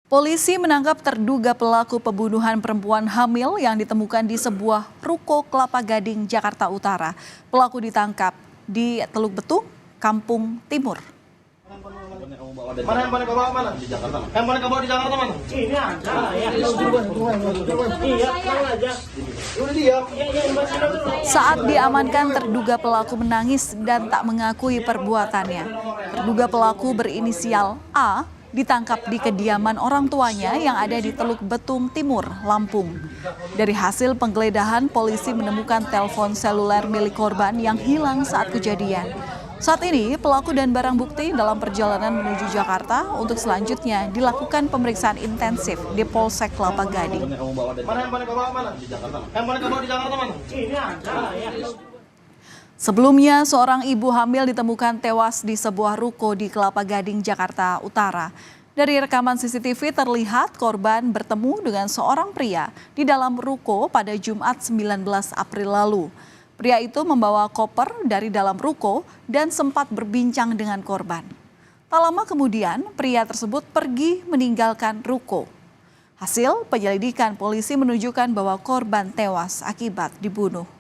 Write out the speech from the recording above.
Polisi menangkap terduga pelaku pembunuhan perempuan hamil yang ditemukan di sebuah ruko Kelapa Gading, Jakarta Utara. Pelaku ditangkap di Teluk Betung, Kampung Timur. Mana yang paling bawa mana? Di Jakarta. Yang paling bawa di Jakarta mana? Ini ada. Iya, Saat diamankan, terduga pelaku menangis dan tak mengakui perbuatannya. Terduga pelaku berinisial A ditangkap di kediaman orang tuanya yang ada di Teluk Betung Timur, Lampung. Dari hasil penggeledahan, polisi menemukan telepon seluler milik korban yang hilang saat kejadian. Saat ini, pelaku dan barang bukti dalam perjalanan menuju Jakarta untuk selanjutnya dilakukan pemeriksaan intensif di Polsek Kelapa Gading. Mana yang paling bawa mana? Di Jakarta. Yang paling bawa di Jakarta mana? Ini ada. Sebelumnya, seorang ibu hamil ditemukan tewas di sebuah ruko di Kelapa Gading, Jakarta Utara. Dari rekaman CCTV terlihat korban bertemu dengan seorang pria di dalam ruko pada Jumat 19 April lalu. Pria itu membawa koper dari dalam ruko dan sempat berbincang dengan korban. Tak lama kemudian, pria tersebut pergi meninggalkan ruko. Hasil penyelidikan polisi menunjukkan bahwa korban tewas akibat dibunuh.